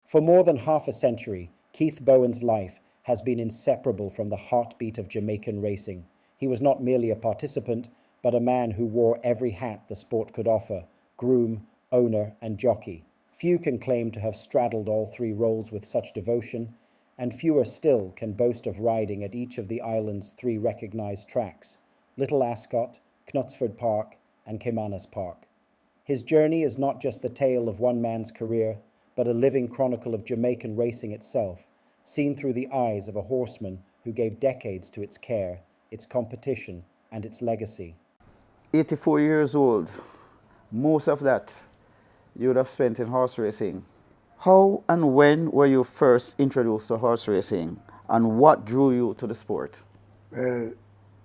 For more than half a century, Keith Bowen's life has been inseparable from the heartbeat of Jamaican racing. He was not merely a participant, but a man who wore every hat the sport could offer: groom, owner, and jockey. Few can claim to have straddled all three roles with such devotion, and fewer still can boast of riding at each of the island's three recognised tracks: Little Ascot, Knutsford Park, and Caymanas Park. His journey is not just the tale of one man's career, but a living chronicle of Jamaican racing itself, seen through the eyes of a horseman who gave decades to its care, its competition, and its legacy. 84 years old, most of that you would have spent in horse racing. How and when were you first introduced to horse racing, and what drew you to the sport? Well,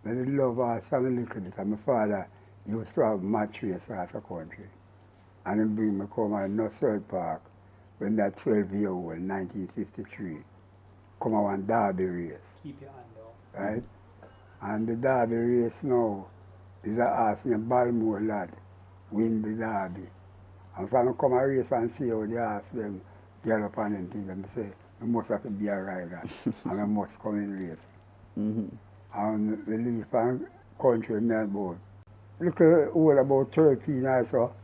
I did love horse from a little bit, and my father used to have match race across the country. And he bring me come to Knutsford Park when that 12-year-old, 1953, come on one derby race. Keep your hand off. Right? And the derby race now is a horse named Balmore lad win the derby. And from I come a race and see how the horse them get up on them things, and I say, I must have to be a rider and I must come in race. And we leave from country me about little old about 13 or so,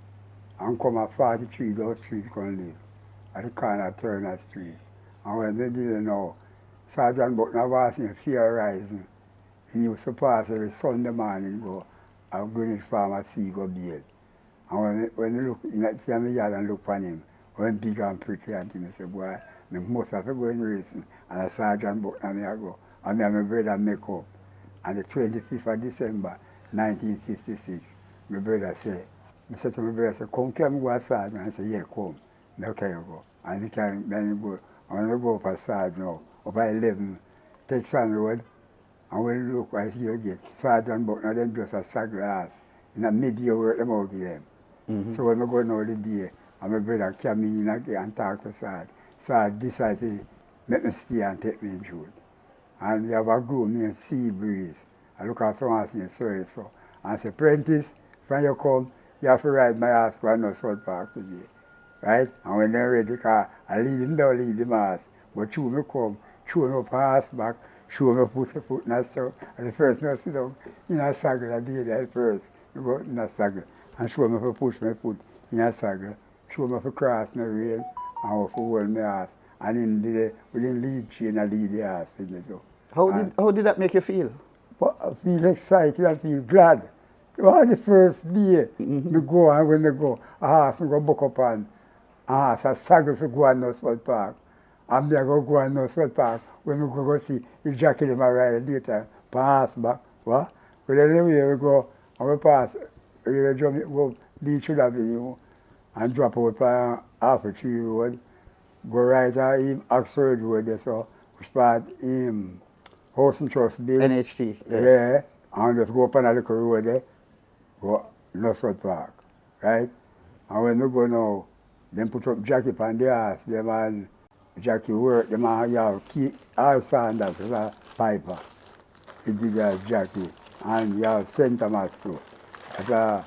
and come at 43 those streets can live at the corner of Turner Street. And when they didn't know, Sergeant Buckner was in Fear Rising. He used to pass every Sunday morning go and Greenwich Pharmacy go bathe. And when you look in the yard and look on him, when big and pretty and him, I say, boy, I must have to go in racing. And a Sergeant Buckner me I go. And me and my brother make up. And the 25th of December, 1956, my brother say, I said to my brother, say, come can we go to Sergeant? I said, yeah, come. Now can you go? And he can, then you go. And when we go up a Sergeant now, up at 11, Texan Road, and when you look right here again, Sergeant Buckner then just a saddle ass. In a mid-year work them out them. So when we go now the day, and my brother came in again and talk to Sarge. Sarge decided to make me stay and take me in shoot. And we have a groom named Sea Breeze. I look after one thing, sorry, so. And I say, Prentice, when you come, you have to ride my ass to Knutsford Park today. Right? And when they're ready, because I lead him down, lead him ass. But show me come, show me up ass back, show me put the foot in a so. And the first thing I sit down in a saddle, I did that first. I go in a saddle. And show me to push my foot in a saddle. Show me to cross my rail and how to hold my ass. And in the within lead chain, I lead the ass with me so. How did that make you feel? But I feel excited, I feel glad. On the first day, me go and when I go, a horse I go book up on, a horse a saddle to go on Knutsford Park. And me I go on Knutsford Park when we go see the Jockey them a ride later, pass back, what? But anyway we go and we pass, we go Beachwood Avenue and drop out for half a tree road, go right on Oxford Road there so, which part House and Trust Bill. NHT, yes. Yeah, and just go up on a little road there, go Knutsford Park, right? And when we go now, them put up Jockey on the ass, them and Jockey work, them and have Al Sanders as a piper. He did as Jockey. And you have St. Thomas too, as a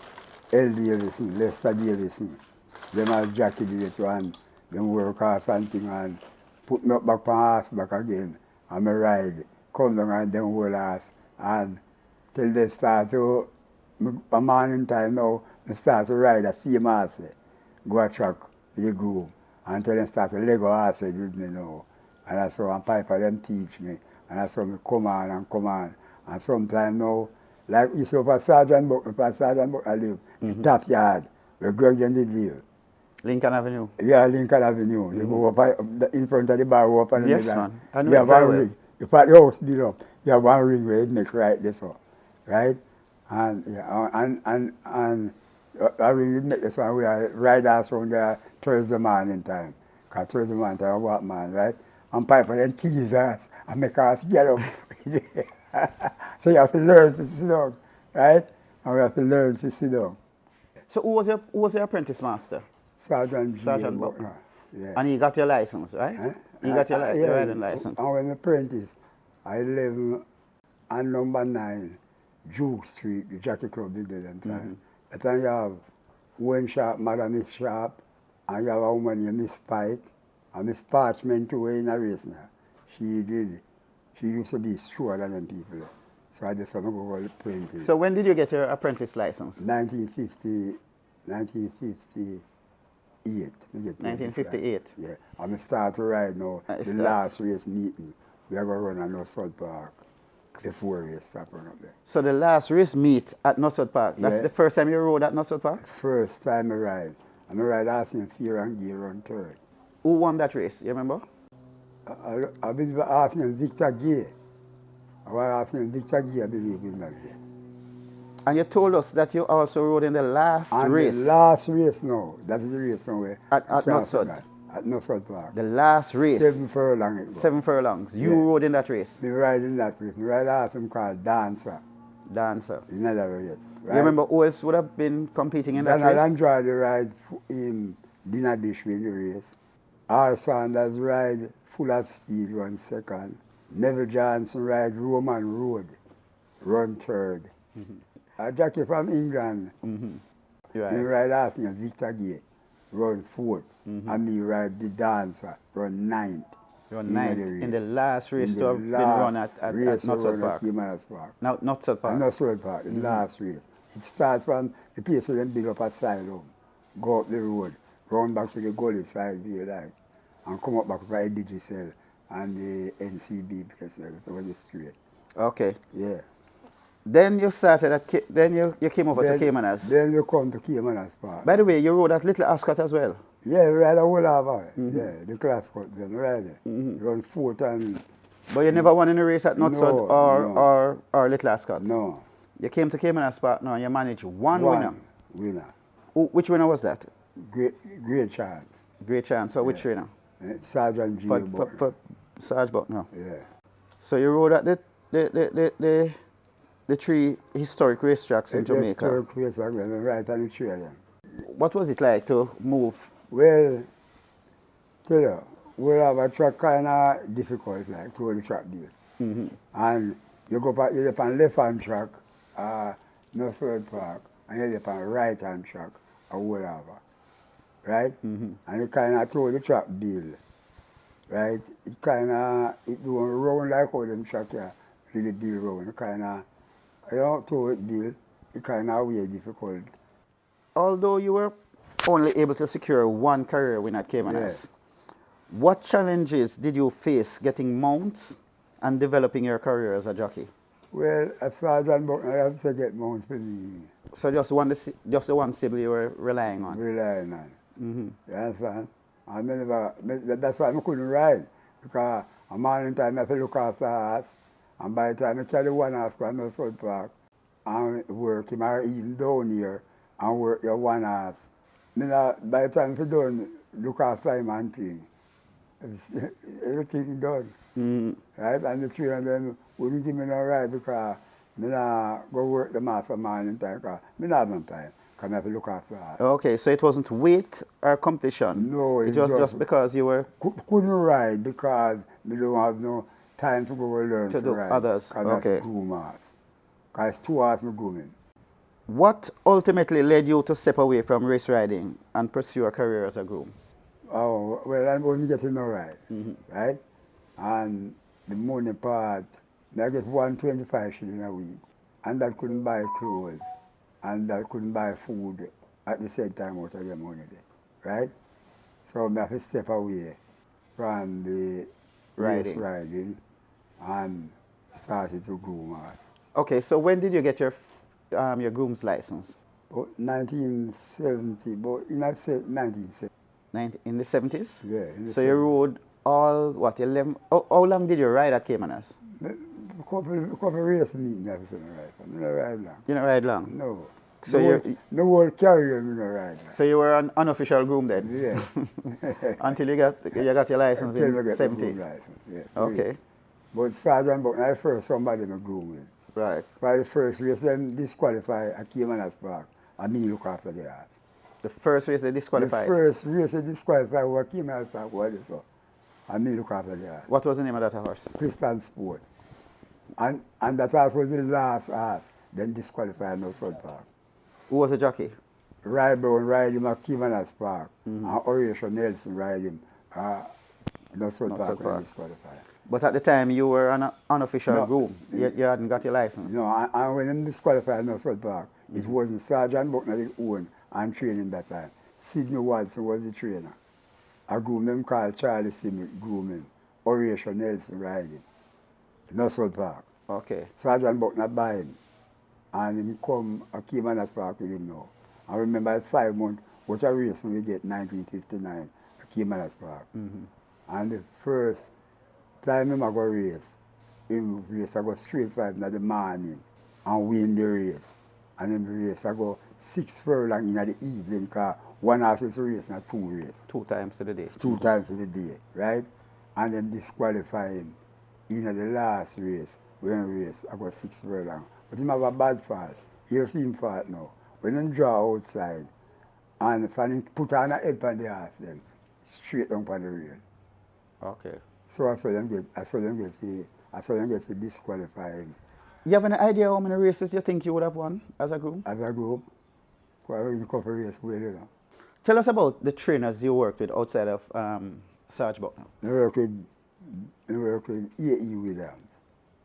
L. Davison, Lester Davison. Them as Jockey did it too, and them work out something and put me up back on horse back again. And I ride, come down and them whole ass. And till they start to, a morning time now, I start to ride a same horse there. Go a track with the groom. Until they start to Lego horse with me now. And that's how and Piper them teach me. And that's how me come on and come on. And sometimes now, like you see for Sergeant Buck I live, the top yard, where Greg then did live. Lincoln Avenue. Yeah, Lincoln Avenue. They go up in front of the bar up and Yes, man. I know you it have very one well. rig. You put the house built up. You have one rig where it make right this one. Right? And yeah, and I really make this one where I ride us around there Thursday morning time. Because Thursday morning time I walk man, right? And Piper then tease us and make us get up. So you have to learn to sit down, right? And we have to learn to sit down. So who was your apprentice master? Sergeant G. Sergeant Buckner. Yeah. And you got your license, right? Huh? You got your Yeah, riding license. I was an apprentice. I live on number 9, Duke Street, the Jockey Club did at that time. At that time you have Wayne Sharp, Madam Miss Sharp, and you have a woman named Miss Pike, And Miss Parchment too in a race now. She used to be stronger than them people. So I just have to go to print. So when did you get your apprentice license? 1958. We get 1958. Yeah. And I start to ride now. The last race meeting. We are going to run at Knutsford Park. The 4 race stop run up there. So the last race meet at Knutsford Park. That's the first time you rode at Knutsford Park? First time I ride. And I ride Asking Fear and Gear run third. Who won that race? You remember? I believe asking Victor Gay. I was asking Victor Gay, I believe, in that race. And you told us that you also rode in the last race. The last race now. That is the race now. At Knutsford? At Knutsford Park. The last race. 7 furlongs. 7 furlongs. You rode in that race? Me ride in that race. Me ride awesome called Dancer. Dancer. In that race. Right? You remember who else would have been competing in that race? Donald Andrade ride in Dinner Dish in the race. R. Sanders ride Full of Speed, run second. Neville Johnson ride Roman Road, run third. A jockey from England, he ride asking Victor Gay, run fourth. And me ride the Dancer, run ninth. Run ninth in the last race to have been run at Knutsford Park. Caymanas Park. Now, Knutsford Park. Knutsford Park, the last race. It starts from the place where they build up a silo, go up the road, round back to the gully side view like, and come up back by the Digicel and the NCB place like that over the street. Okay. Yeah. Then you started at, then you came over to Caymanas. Then you come to Caymanas Park. By the way, you rode at Little Ascot as well? Yeah, we ride a whole over. Yeah, the class cut then, ride it. Run 4 times. But you never won in a race at Knutsford or Little Ascot? No. You came to Caymanas Park now and you managed one winner. Which winner was that? Great chance. Great chance. So which winner? Sergeant G. For Sarge Buckner. Yeah. So you rode at the 3 historic racetracks in Jamaica. Historic racetracks, right on the 3 of them. What was it like to move? Well, tell you, we have a track kind of difficult, like, to the track deal. And you go back, you're on left-hand track, Knutsford Park, and you're on right-hand track, whatever. Right? And you kind of throw the track bill. Right? It kind of, it do round like how them track here, with the bill round. You kind of, you don't throw it bill, it kind of way difficult. Although you were only able to secure 1 career win at Caymanas, what challenges did you face getting mounts and developing your career as a jockey? Well, as Sergeant Buckner, I have to get mounts for me. So just the one stable you were relying on? Relying on. You understand? That's why I couldn't ride. Because a morning time I have to look after the horse. And by the time I carry 1 horse to Knutsford Park and work him or even down here and work your 1 horse. By the time I done, look after him and thing. Everything done. Right? And the 3 of them wouldn't give me no ride because I not go work the master morning time because I don't have no time. Because I have to look after that. Okay, so it wasn't weight or competition? No, it was just because you were... Couldn't ride because I don't have no time to go and learn to ride. Others, okay. That's groom horse. Because it's 2 hours I'm grooming. What ultimately led you to step away from race riding and pursue a career as a groom? Oh, well, I'm only getting no ride, right? And the money part, I get 125 shillings a week. And that couldn't buy clothes. And that couldn't buy food at the same time out of the money there, right? So I have to step away from the race riding and started to groom horse. Okay, so when did you get your groom's license? 1970, but in 1970. In the 70s? Yeah. So you rode all, what, 11? How long did you ride at Caymanas? A couple race meetings I was ride. I don't ride long. You don't ride long? No. So no whole carrier me no ride. So you were an unofficial groom then? Yeah. Until you got your license in 70? License, yeah. Okay. But Sergeant Buckner, first somebody me groom with. Right. By the first race, them disqualify at Caymanas Park, and me look after the horse. The first race they disqualified? The first race they disqualified was Caymanas Park, what is so? And me look after the horse. What was the name of that horse? Piston Sport. And that horse was the last horse, then disqualified Knutsford Park. Who was the jockey? Bowen ride him at Caymanas Park, and Horatio Nelson ride him Knutsford Knutsford Park when I Park. disqualified. But at the time, you were an unofficial No, groom. You hadn't got your license. no, and when I disqualified Knutsford Park, it Mm-hmm. wasn't Sergeant Buckner that owned and training that time. Sidney Watson was the trainer. A groom them called Charlie Simmick grooming. Horatio Nelson riding. Knutsford Park. Okay. Sergeant Buckner buy him. And him come a Caymanas Park with him now. I remember at 5 months, what a race we get 1959 at Caymanas Park. Mm-hmm. And the first time him I go race, him race I go straight 5 in the morning and win the race. And him race I go 6 furlong in the evening because one horse is race, not 2 race. 2 times to the day. 2 times for the day, right? And then disqualify him in the last race. When race, I got 6 furlong. But him have a bad fault. Here's him fault now. When him draw outside, and if him put on a head on the horse, then straight down on the rail. Okay. So I saw them get to disqualify him. You have any idea how many races you think you would have won as a groom? As I grew up, I win a couple of races well, you know. Tell us about the trainers you worked with outside of Sarge Buckner. I work with A.E. Williams.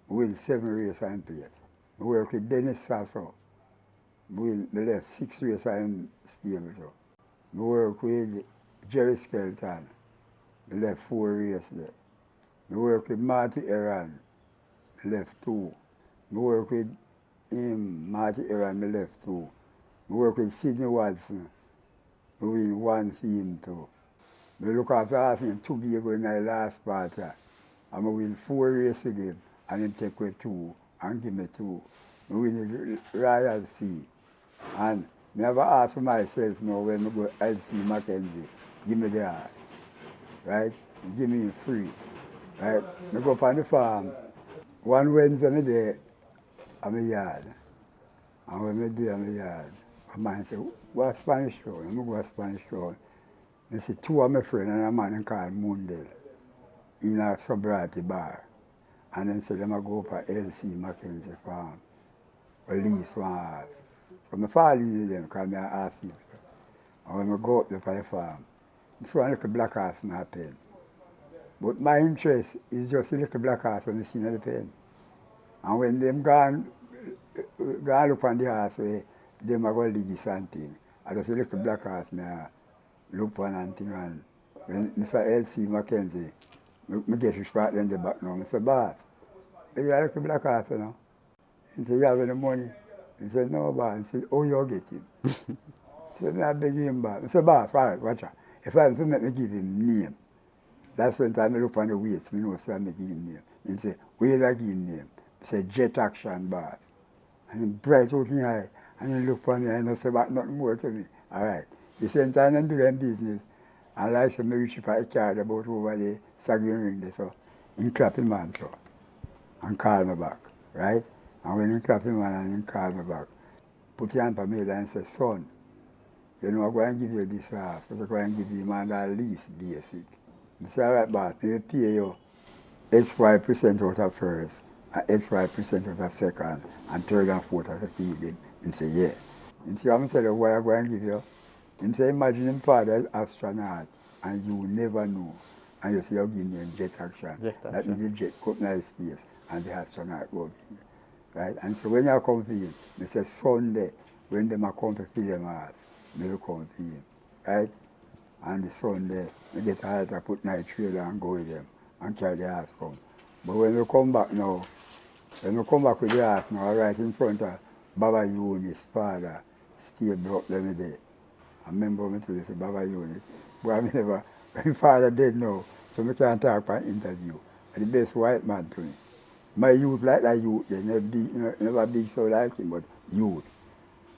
We win 7 races and plate. I work with Dennis Sasso. We left 6 races and stable. So. I work with Jerry Skelton. We left 4 races there. I work with Marty Eran. I left 2. I work with him, Marty Eran, I left 2. I work with Sidney Watson. I win 1 for him too. I look after asking 2 Tobago in the last part. And I win 4 races with him. And him take away 2 and give me 2. I win the Royal Sea. And I never ask myself now when I go L.C. Mackenzie, give me the ass. Right? Give me it free. Right? I go up on the farm. One Wednesday I'm there at my yard. And when I'm there at my yard, my man say, go to Spanish Town. I go to Spanish Town. I see 2 of my friends and a man called Mundell in a sobriety bar. And then said, I'm going to go up to L.C. Mackenzie farm. Or lease one horse. So I fall in them because I ask people. And when I go up there for the farm, I saw a little black horse in a pen. But my interest is just a little black horse when I see in the pen. And when them gone look on the horse, them are going to leave something. I just a little black horse, I look on and thing. And when Mr. L.C. Mackenzie, I get to spot in the back now. I say, boss, you got a little black horse now? He said, you have any money? He said, no, boss. He said, oh, you get him. He said, I beg him, boss. I said, boss, all right, watch out. If I make me give him name, that's when I look on the weights, I know so I make him name. He said, where did I give him name? He said, Jet Action, boss. And he bright looking eye, and he look on me and I said, but nothing more to me. All right. He said, time and do them business. And I said, maybe she probably carried about over the sagging ring there, so he clap him on, so, and call me back, right? And when he clap him on and he call me back, put your hand on me and say, son, you know, I'm going to give you this house, but I'm going to give you man at least basic. I say, all right, boss, maybe pay you XY% out of first, and XY% out of second, and third and fourth out of feeding. He say, yeah. He say, I'm telling you what I'm going to give you. He say, imagine him father is astronaut, and you never know. And you say, you give me a jet action. That means the jet go up in space, and the astronaut go up in. Right? And so when you come for him, I say, Sunday, when they come to fill them house, they will come for him. Right? And the Sunday, we get a halter, put night trailer and go with them, and carry the house come. But when we come back now, with the house now, right in front of Baba Yunis' father, stable up them there. I remember me to this Baba Yunis. But I never, my father dead now, so I can't talk for an interview. And the best white man to me. My youth like that youth, they never big so like him, but youth.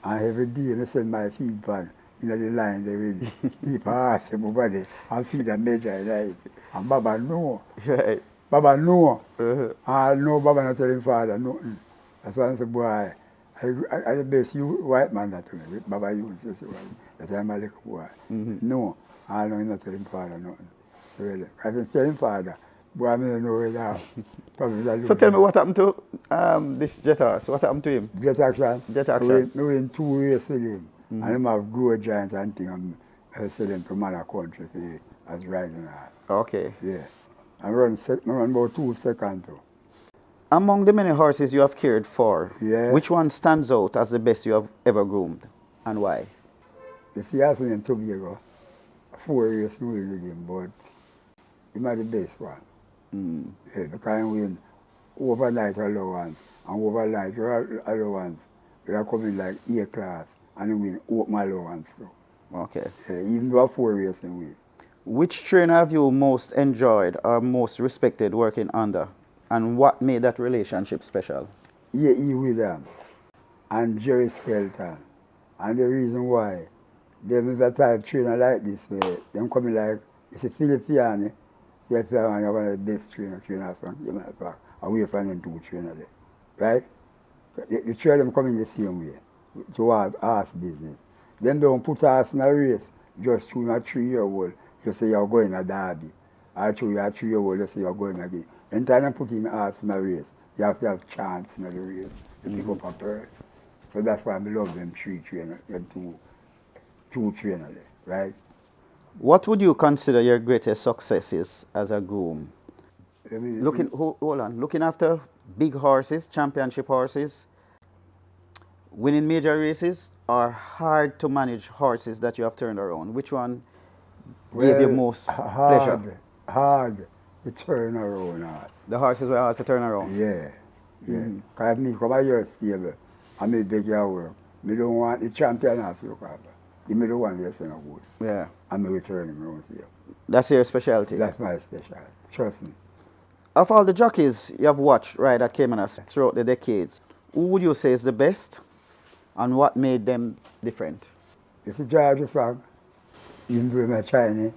And every day I send my feed pan in the line, they will keep ask him over there and feed a major like. And Baba know. Right. Baba know. I know Baba not tell him father nothing. That's why I say, boy, I the best you white man that to me, with Baba you say, that I'm a little boy. No, I know him not tell him father nothing. So really, I can tell him father. Boy, I don't know where that. So tell me what happened to this jet horse? What happened to him? Jet Action. Jet Action. We win 2 races with him. And him have grow giant and thing. And I sell them to man country for as riding horse. Okay. Yeah. I run about 2 seconds too. Among the many horses you have cared for, Yeah. which one stands out as the best you have ever groomed, and why? You see, I in Tobago, 4 years moving with him, but he might the best one. Yeah, because he win overnight allowance and overnight allowance. We are coming like A class and he win open allowance too. Okay. Yeah, even though 4 years in win. Which trainer have you most enjoyed or most respected working under, and what made that relationship special? Yeah, E. Williams and Jerry Skelton. And the reason why, them is a type trainer like this way, them coming like, it's a Philippiani, Philippiani is one of the best trainers from Caymanas Park, away from them 2 trainers there, right? The 3 of them coming the same way, to horse business. Them don't put horse in a race, just through a 3-year-old, you say you're going a derby. Or through a 3-year-old, you say you're going again. Anytime you put in horse in a race, you have to have chance in the race to pick up a purse. So that's why I love them 3 trainers, them two trainers there, right? What would you consider your greatest successes as a groom? I mean, Hold on. Looking after big horses, championship horses, winning major races, or hard to manage horses that you have turned around? Which one gave you most pleasure? Hard to turn around horse. The horses were hard to turn around. Yeah, yeah. Because me come a year stable and me beg your work. Me don't want the champion horse to look after. Give me the one that's no good. Yeah. And me return him around here. That's your specialty. That's my specialty. Trust me. Of all the jockeys you have watched ride at Caymanas throughout the decades, who would you say is the best, and what made them different? You see George song, even though my Chinese,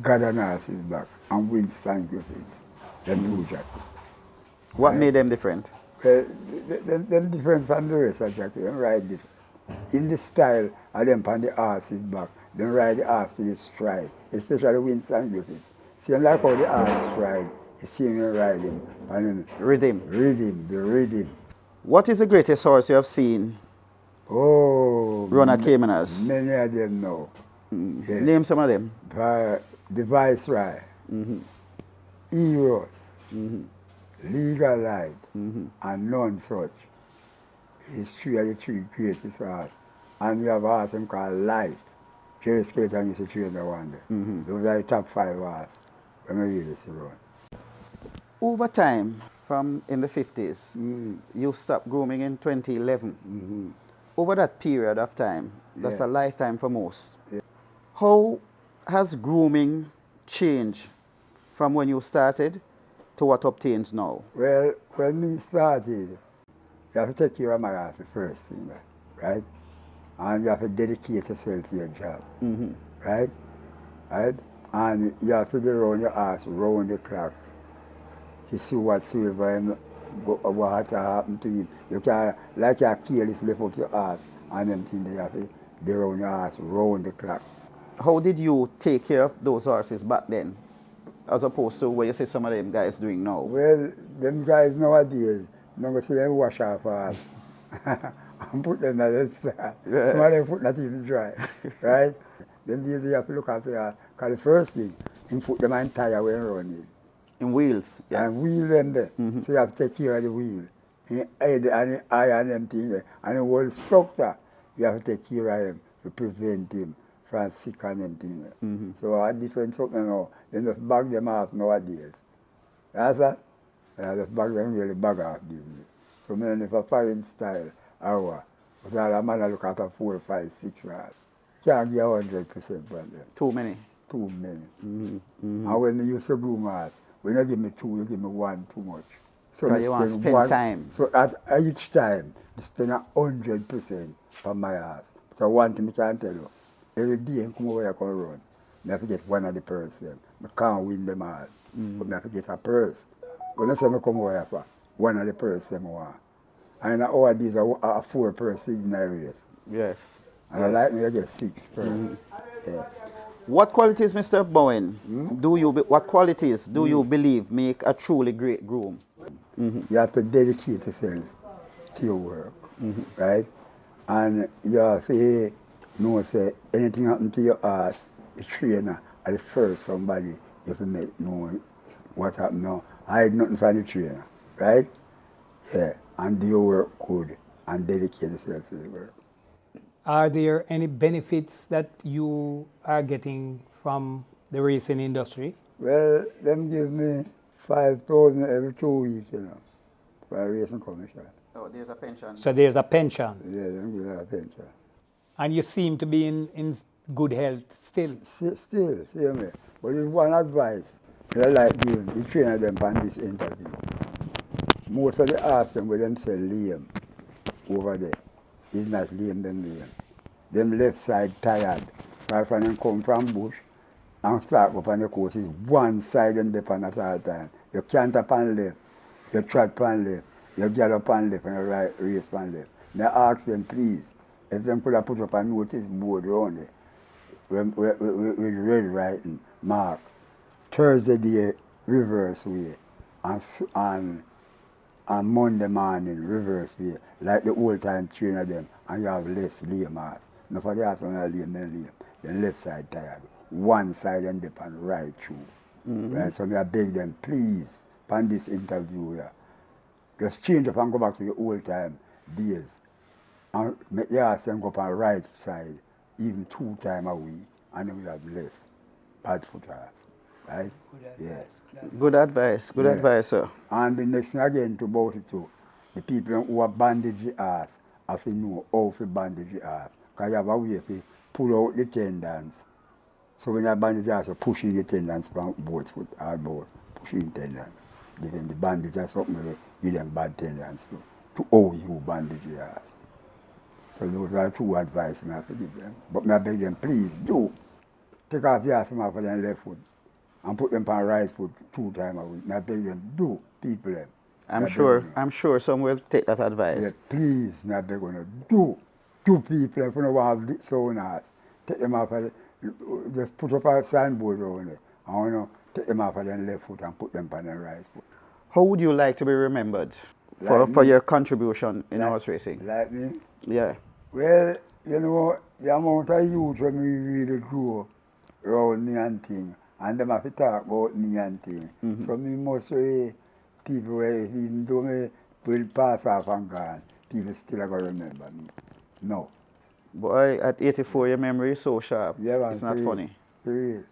God and Horse is back, and Winston Griffiths, them 2 jockeys. What made them different? Well, them different from the rest of jockey, them ride different. In the style of them on the horse's back, them ride the horse to the stride, especially Winston Griffiths. See, like how the horse stride, you see me ride him, and him Rhythm. the rhythm. What is the greatest horse you have seen Oh, run at Caymanas? many of them know. Yeah. Name some of them. The Viceroy, Eros, Legal Light, and none such. It's 3 of the 3 greatest horse. And you have a horse called Life. Jerry Skelton used to train the one there. Those are the top 5 horses when we really see run. Over time, from in the 50s, you stopped grooming in 2011. Over that period of time, that's a lifetime for most. Yeah. How has grooming changed from when you started to what obtains now? Well, when me started, you have to take care of my horse the first thing, right? And you have to dedicate yourself to your job, right? Right? And you have to go around your horse, round the clock, to see whatsoever what happen to him. You can, like you're careless, lift up your horse, and them things you have to go around your horse, round the clock. How did you take care of those horses back then, as opposed to what you see some of them guys doing now? Well, them guys nowadays, I'm going to say them wash off horse and put them at the start. Yeah. Some of them put not even dry, right? Then days you have to look after your, because the first thing, you put them on tire when you run with. In wheels? Yeah. And wheel them there. So you have to take care of the wheel. And head and the eye and them things there. And the whole structure, you have to take care of him to prevent him from sick and them things there. So a different something now. They just bag them off nowadays. That's that? I just bag them really bag off business. So me never foreign style hour. But all a man look after 4, 5, 6 hours. Can't get 100% from them. Too many? Too many. And when you used to groom horse, when you give me 2, you give me 1 too much. So Because you want to spend time. So at each time, you spend 100% for my house. So one thing I can tell you, every day I come over here, come around, I have to get one of the purse them. I can't win them all, but I have to get a purse. When I say I come over here for one of the purse them I want. And all these are 4 purses in a race. Yes. And I like me to get 6 purses. Yeah. What qualities, Mr. Bowen, what qualities do you believe make a truly great groom? You have to dedicate yourself to your work, right? And you have to know, say, anything happen to your horse, the trainer at the first somebody if you make know what happened now. Hide nothing from the trainer, right? Yeah, and do your work good and dedicate yourself to the work. Are there any benefits that you are getting from the racing industry? Well, them give me 5,000 every 2 weeks, for a racing commission. Oh, there's a pension. So there's a pension, Yeah, them give me a pension. and you seem to be in good health still. Still, see me. But there's one advice that I like giving the trainer them on this interview. Most of the arts them where them say lame over there is not lame them lame. Them left side tired. Because when them come from bush and start up on the course, it's one side and depend at all time. You can't up on left, you trot on left, you get up on left and you race on left. Now ask them please, if them could have put up a notice board around there with red writing, mark, Thursday day reverse way and Monday morning reverse way, like the old time trainer them, and you have less lame ass. Now for the ass when I lame, then left side tired. One side and dip and right through. Right? So I beg them, please, on this interview here, just change up and go back to the old time days. And make the ass them go up on right side, even 2 times a week, and then we have less bad foot ass. Right? Good advice. Good advice, sir. And the next thing again to about it too, the people who are bandage the ass have to know how to bandage the ass. Because you have a way to pull out the tendons. So when you bandage the ass, you push in the tendons from both foot, hard pushing tendons. Giving the bandage or something, you give them bad tendons too. To how you bandage the ass. So those are 2 advice I have to give them. But I beg them, please do. Take off the ass from off of their left foot and put them on right foot 2 times a week. I beg them, do, people them. I'm sure some will take that advice. Yeah, please, I beg them, do. People, if you don't want to have so nice, take them off of just put up a signboard around it. And take them off of their left foot and put them on their right foot. How would you like to be remembered for your contribution in horse racing? Like me? Yeah. Well, the amount of youth when we really grow around me and things, and them have to talk about me and things. So me must say, people where even though me will pass off and gone, people still are going to remember me. No. Boy, at 84, your memory is so sharp. Yeah, man, it's not funny. For real.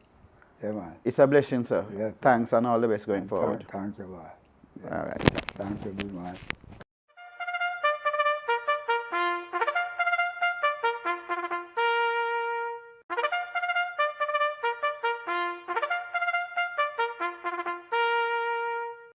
Yeah, man. It's a blessing, sir. Yeah. Thanks and all the best going forward. Thank you, man. Yeah. All right. Thank you, big man.